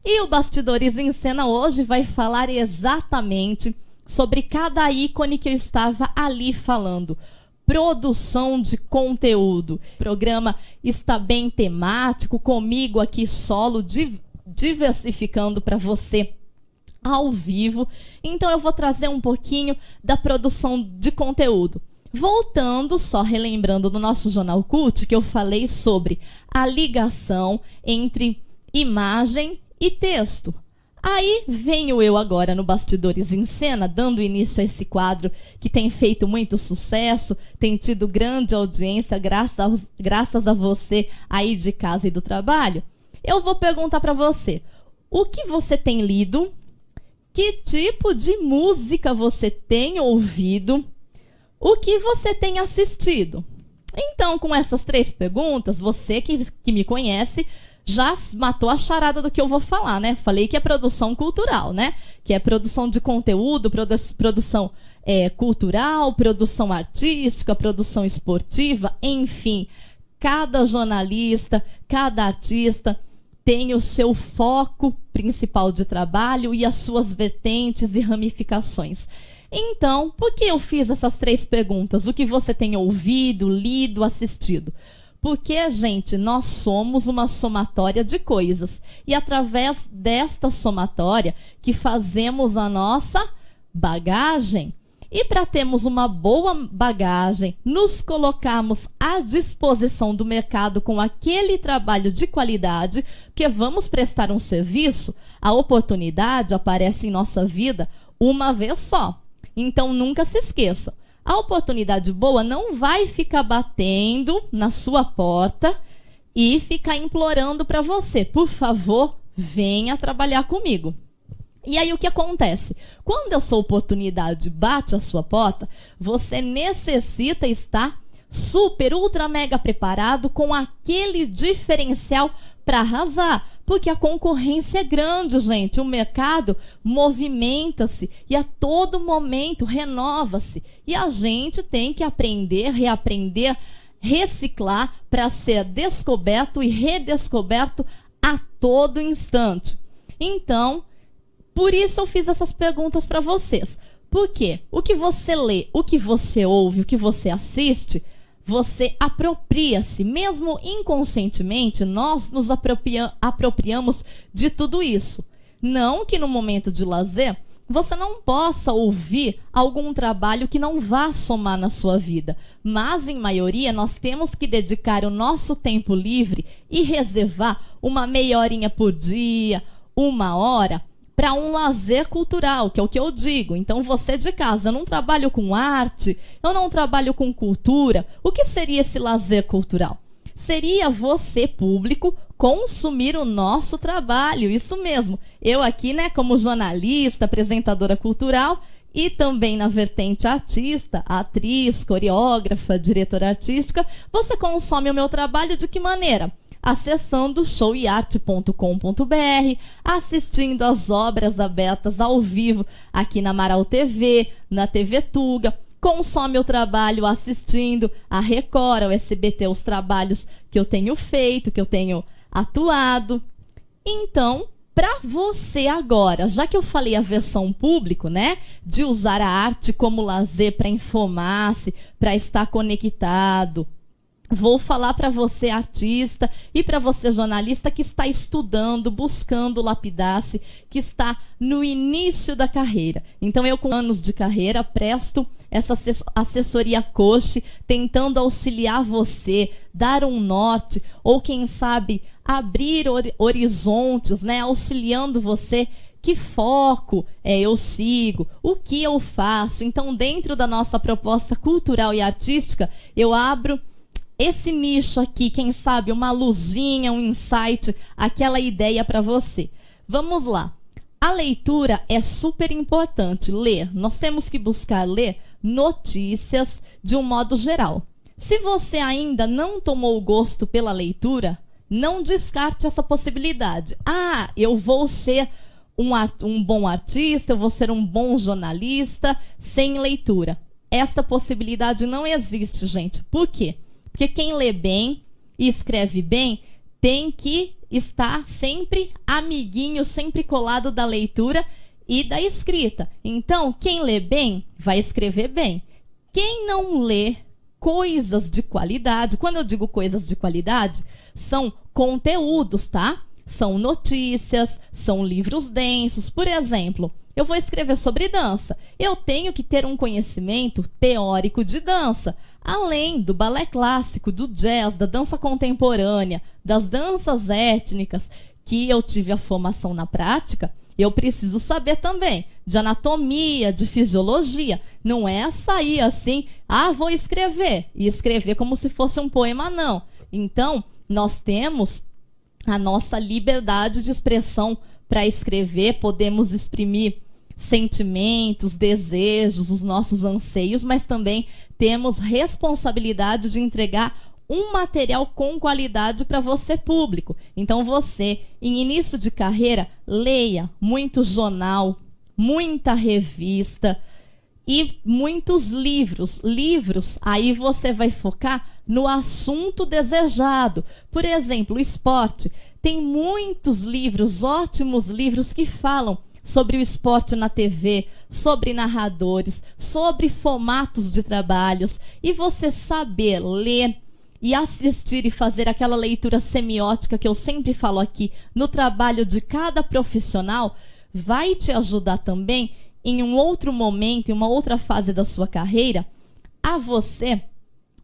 E o Bastidores em Cena hoje vai falar exatamente sobre cada ícone que eu estava ali falando. Produção de conteúdo. O programa está bem temático, comigo aqui solo, diversificando para você ao vivo. Então eu vou trazer um pouquinho da produção de conteúdo. Voltando, só relembrando do nosso Jornal Cult, que eu falei sobre a ligação entre imagem e texto. Aí venho eu agora no Bastidores em Cena, dando início a esse quadro que tem feito muito sucesso, tem tido grande audiência, graças a você aí de casa e do trabalho. Eu vou perguntar para você, o que você tem lido? Que tipo de música você tem ouvido? O que você tem assistido? Então, com essas 3 perguntas, você que me conhece já matou a charada do que eu vou falar, né? Falei que é produção cultural, né? Que é produção de conteúdo, produção cultural, produção artística, produção esportiva, enfim. Cada jornalista, cada artista tem o seu foco principal de trabalho e as suas vertentes e ramificações. Então, por que eu fiz essas 3 perguntas? O que você tem ouvido, lido, assistido? Porque, gente, nós somos uma somatória de coisas. E através desta somatória que fazemos a nossa bagagem. E para termos uma boa bagagem, nos colocarmos à disposição do mercado com aquele trabalho de qualidade, porque vamos prestar um serviço, a oportunidade aparece em nossa vida uma vez só. Então, nunca se esqueça. A oportunidade boa não vai ficar batendo na sua porta e ficar implorando para você. Por favor, venha trabalhar comigo. E aí o que acontece? Quando essa oportunidade bate a sua porta, você necessita estar super, ultra, mega preparado com aquele diferencial para arrasar. Porque a concorrência é grande, gente. O mercado movimenta-se e a todo momento renova-se. E a gente tem que aprender, reaprender, reciclar para ser descoberto e redescoberto a todo instante. Então, por isso eu fiz essas perguntas para vocês. Por quê? O que você lê, o que você ouve, o que você assiste, você apropria-se, mesmo inconscientemente, nós nos apropriamos de tudo isso. Não que no momento de lazer você não possa ouvir algum trabalho que não vá somar na sua vida. Mas, em maioria, nós temos que dedicar o nosso tempo livre e reservar uma meia horinha por dia, 1 hora, para um lazer cultural, que é o que eu digo. Então, você de casa, eu não trabalho com arte, eu não trabalho com cultura. O que seria esse lazer cultural? Seria você, público, consumir o nosso trabalho. Isso mesmo. Eu aqui, né, como jornalista, apresentadora cultural e também na vertente artista, atriz, coreógrafa, diretora artística, você consome o meu trabalho de que maneira? Acessando showyarte.com.br, assistindo as obras abertas ao vivo aqui na Amaral TV, na TV Tuga, consome o trabalho assistindo a Record, ao SBT, os trabalhos que eu tenho feito, que eu tenho atuado. Então, para você agora, já que eu falei a versão público, né, de usar a arte como lazer para informar-se, para estar conectado, vou falar para você, artista, e para você, jornalista, que está estudando, buscando lapidar-se, que está no início da carreira. Então, eu, com anos de carreira, presto essa assessoria coach, tentando auxiliar você, dar um norte, ou, quem sabe, abrir horizontes, né, auxiliando você. Que foco eu sigo? O que eu faço? Então, dentro da nossa proposta cultural e artística, eu abro esse nicho aqui, quem sabe, uma luzinha, um insight, aquela ideia para você. Vamos lá. A leitura é super importante, ler. Nós temos que buscar ler notícias de um modo geral. Se você ainda não tomou gosto pela leitura, não descarte essa possibilidade. Ah, eu vou ser um bom artista, eu vou ser um bom jornalista sem leitura. Esta possibilidade não existe, gente. Por quê? Porque quem lê bem e escreve bem tem que está sempre amiguinho, sempre colado da leitura e da escrita. Então, quem lê bem, vai escrever bem. Quem não lê coisas de qualidade, quando eu digo coisas de qualidade, são conteúdos, tá? São notícias, são livros densos. Por exemplo, eu vou escrever sobre dança. Eu tenho que ter um conhecimento teórico de dança, além do balé clássico, do jazz, da dança contemporânea, das danças étnicas, que eu tive a formação na prática. Eu preciso saber também de anatomia, de fisiologia. Não é sair assim, vou escrever, e escrever como se fosse um poema, não. Então, nós temos a nossa liberdade de expressão para escrever, podemos exprimir sentimentos, desejos, os nossos anseios, mas também temos responsabilidade de entregar um material com qualidade para você, público. Então você, em início de carreira, leia muito jornal, muita revista e muitos livros. Livros, aí você vai focar no assunto desejado. Por exemplo, o esporte. Tem muitos livros, ótimos livros que falam sobre o esporte na TV, sobre narradores, sobre formatos de trabalhos. E você saber ler e assistir e fazer aquela leitura semiótica que eu sempre falo aqui no trabalho de cada profissional, vai te ajudar também em um outro momento, em uma outra fase da sua carreira, a você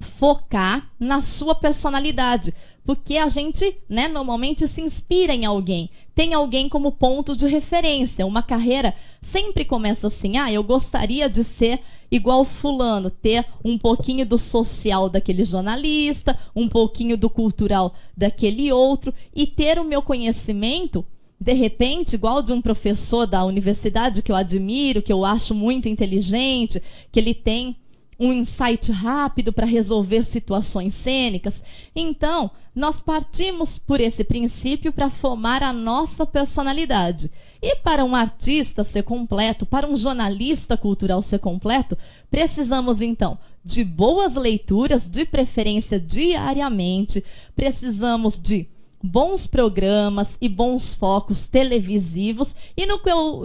focar na sua personalidade. Porque a gente, normalmente se inspira em alguém, tem alguém como ponto de referência. Uma carreira sempre começa assim, eu gostaria de ser igual fulano, ter um pouquinho do social daquele jornalista, um pouquinho do cultural daquele outro, e ter o meu conhecimento, de repente, igual de um professor da universidade que eu admiro, que eu acho muito inteligente, que ele tem um insight rápido para resolver situações cênicas. Então, nós partimos por esse princípio para formar a nossa personalidade. E para um artista ser completo, para um jornalista cultural ser completo, precisamos, então, de boas leituras, de preferência diariamente, precisamos de bons programas e bons focos televisivos. E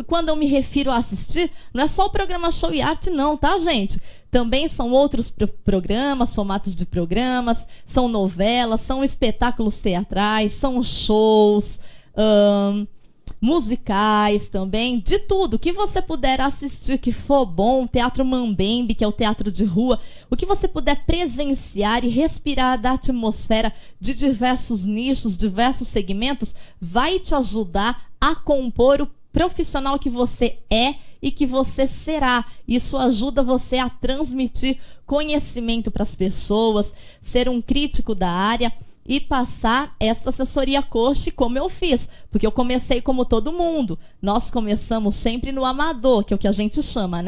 quando eu me refiro a assistir, não é só o programa Show e Arte não, tá, gente? Também são outros programas, formatos de programas, são novelas, são espetáculos teatrais, são shows, musicais também, de tudo que você puder assistir que for bom, Teatro Mambembe, que é o teatro de rua, o que você puder presenciar e respirar da atmosfera de diversos nichos, diversos segmentos, vai te ajudar a compor o profissional que você é e que você será. Isso ajuda você a transmitir conhecimento para as pessoas, ser um crítico da área e passar essa assessoria coach como eu fiz, porque eu comecei como todo mundo. Nós começamos sempre no amador, que é o que a gente chama,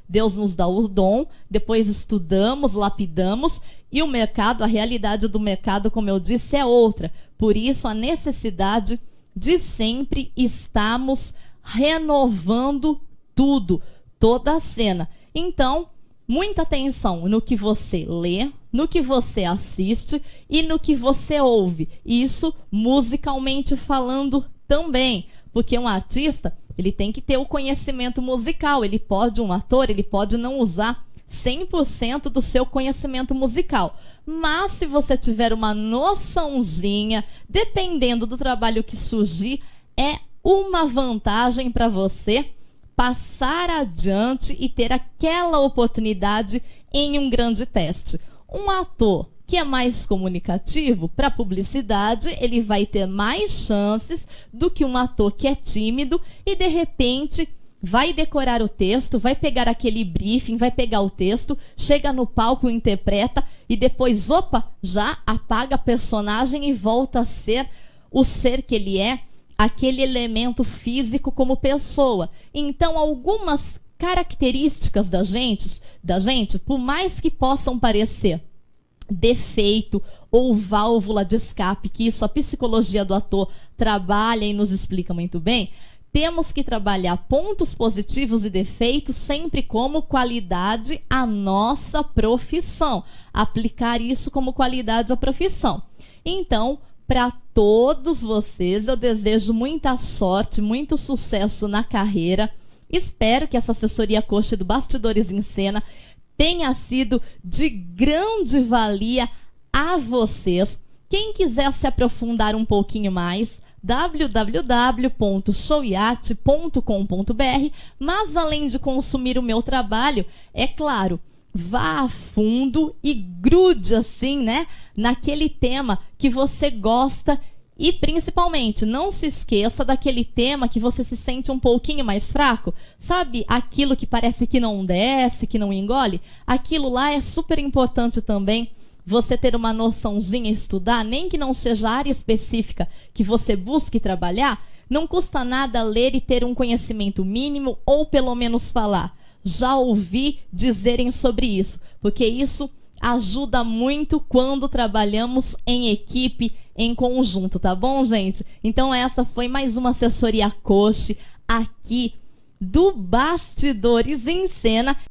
Deus nos dá o dom, depois estudamos, lapidamos, e o mercado, a realidade do mercado, como eu disse, é outra. Por isso, a necessidade de sempre estarmos renovando tudo, toda a cena. Então, muita atenção no que você lê, no que você assiste e no que você ouve. Isso musicalmente falando também, porque um artista, ele tem que ter o conhecimento musical. Um ator, ele pode não usar 100% do seu conhecimento musical. Mas se você tiver uma noçãozinha, dependendo do trabalho que surgir, é uma vantagem para você passar adiante e ter aquela oportunidade em um grande teste. Um ator que é mais comunicativo, para publicidade, ele vai ter mais chances do que um ator que é tímido e, de repente, vai decorar o texto, vai pegar aquele briefing, vai pegar o texto, chega no palco, interpreta e depois, já apaga a personagem e volta a ser o ser que ele é, aquele elemento físico como pessoa. Então, algumas características da gente, por mais que possam parecer defeito ou válvula de escape, que isso a psicologia do ator trabalha e nos explica muito bem, temos que trabalhar pontos positivos e defeitos sempre como qualidade à nossa profissão. Aplicar isso como qualidade à profissão. Então, para todos vocês. Eu desejo muita sorte, muito sucesso na carreira. Espero que essa assessoria coach do Bastidores em Cena tenha sido de grande valia a vocês. Quem quiser se aprofundar um pouquinho mais, www.showyate.com.br, mas além de consumir o meu trabalho, é claro, vá a fundo e grude assim, né, naquele tema que você gosta e principalmente não se esqueça daquele tema que você se sente um pouquinho mais fraco, sabe, aquilo que parece que não desce, que não engole, aquilo lá é super importante também. Você ter uma noçãozinha, estudar, nem que não seja a área específica que você busque trabalhar, não custa nada ler e ter um conhecimento mínimo ou pelo menos falar. Já ouvi dizerem sobre isso, porque isso ajuda muito quando trabalhamos em equipe, em conjunto, tá bom, gente? Então essa foi mais uma assessoria coach aqui do Bastidores em Cena.